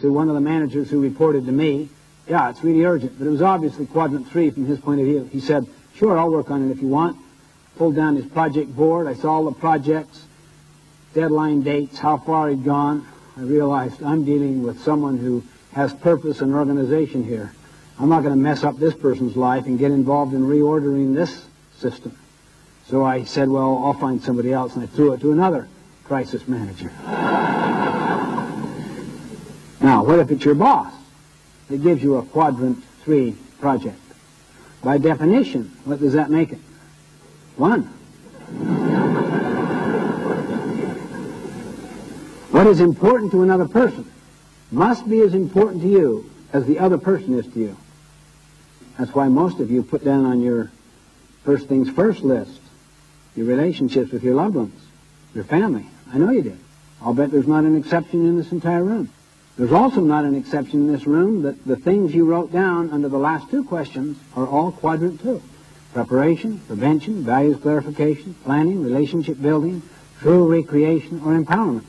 to one of the managers who reported to me, yeah, it's really urgent, but it was obviously quadrant 3 from his point of view. He said, sure, I'll work on it if you want. Pulled down his project board. I saw all the projects, deadline dates, how far he'd gone. I realized I'm dealing with someone who has purpose and organization here. I'm not going to mess up this person's life and get involved in reordering this system. So I said, well, I'll find somebody else, and I threw it to another crisis manager. Now, what if it's your boss that gives you a quadrant 3 project? By definition, what does that make it? 1. What is important to another person must be as important to you as the other person is to you. That's why most of you put down on your first things first list your relationships with your loved ones, your family. I know you did. I'll bet there's not an exception in this entire room. There's also not an exception in this room that the things you wrote down under the last 2 questions are all quadrant 2. Preparation, prevention, values clarification, planning, relationship building, true recreation, or empowerment.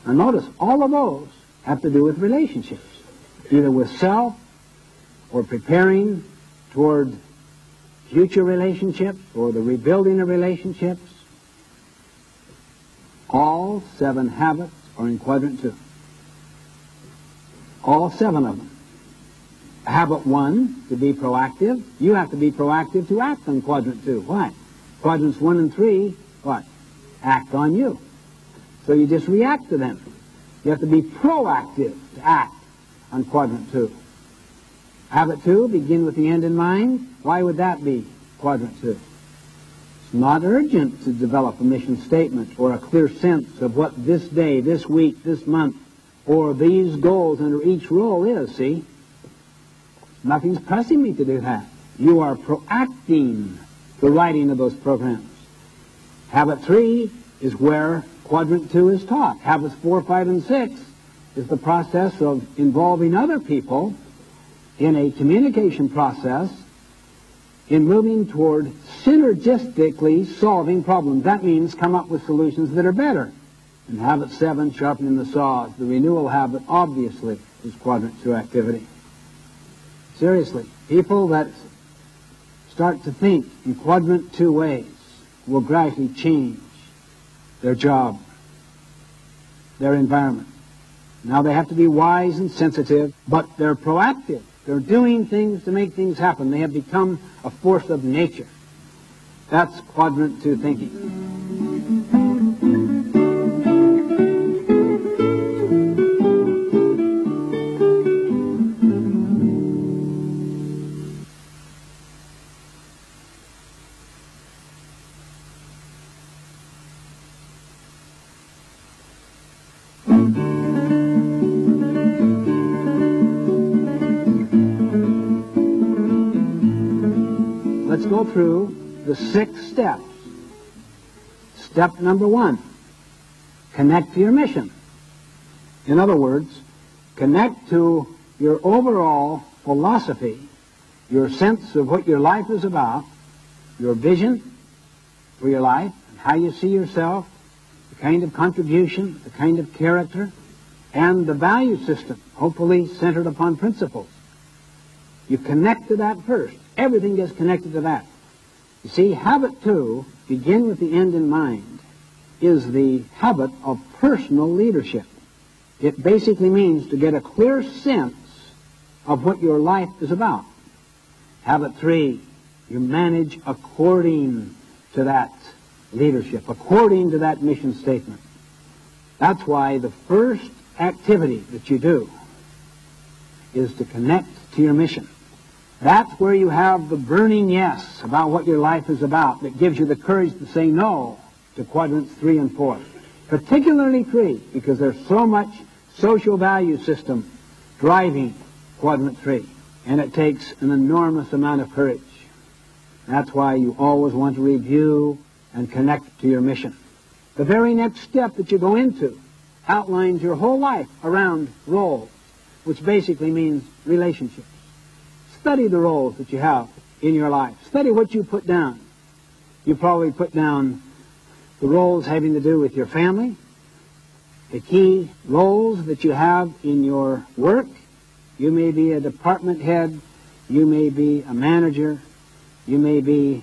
Now notice, all of those have to do with relationships, either with self or preparing toward future relationships or the rebuilding of relationships. All 7 habits are in quadrant 2. All 7 of them. Habit 1, to be proactive. You have to be proactive to act on quadrant 2. Why? Quadrants 1 and 3, what? Act on you. So you just react to them. You have to be proactive to act on quadrant 2. Habit 2, begin with the end in mind. Why would that be quadrant 2? It's not urgent to develop a mission statement or a clear sense of what this day, this week, this month, or these goals under each role is, see? Nothing's pressing me to do that. You are proacting the writing of those programs. Habit 3 is where quadrant 2 is taught. Habits 4, 5, and 6 is the process of involving other people in a communication process in moving toward synergistically solving problems. That means come up with solutions that are better. And habit 7, sharpening the saws. The renewal habit, obviously, is quadrant 2 activity. Seriously, people that start to think in quadrant 2 ways will gradually change their job, their environment. Now they have to be wise and sensitive, but they're proactive. They're doing things to make things happen. They have become a force of nature. That's quadrant 2 thinking. Let's go through the 6 steps. Step number 1, connect to your mission. In other words, connect to your overall philosophy, your sense of what your life is about, your vision for your life, and how you see yourself, the kind of contribution, the kind of character, and the value system, hopefully centered upon principles. You connect to that first. Everything gets connected to that. You see, habit 2, begin with the end in mind, is the habit of personal leadership. It basically means to get a clear sense of what your life is about. Habit 3, you manage according to that leadership, according to that mission statement. That's why the first activity that you do is to connect to your mission. That's where you have the burning yes about what your life is about that gives you the courage to say no to quadrants 3 and 4. Particularly 3, because there's so much social value system driving quadrant 3. And it takes an enormous amount of courage. That's why you always want to review and connect to your mission. The very next step that you go into outlines your whole life around roles, which basically means relationships. Study the roles that you have in your life. Study what you put down. You probably put down the roles having to do with your family, the key roles that you have in your work. You may be a department head, you may be a manager, you may be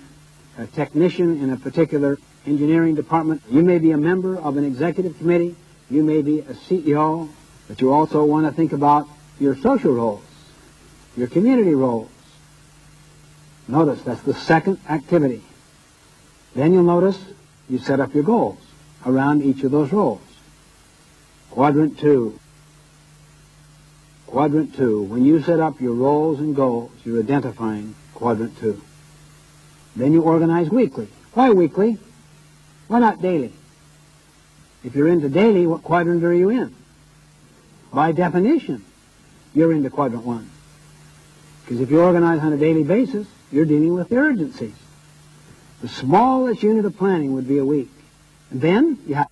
a technician in a particular engineering department, you may be a member of an executive committee, you may be a CEO, but you also want to think about your social roles, your community roles. Notice that's the second activity. Then you'll notice you set up your goals around each of those roles. Quadrant 2. Quadrant 2. When you set up your roles and goals, you're identifying Quadrant 2. Then you organize weekly. Why weekly? Why not daily? If you're into daily, what quadrant are you in? By definition, you're into Quadrant 1. Because if you organize on a daily basis, you're dealing with the urgencies. The smallest unit of planning would be a week. And then you have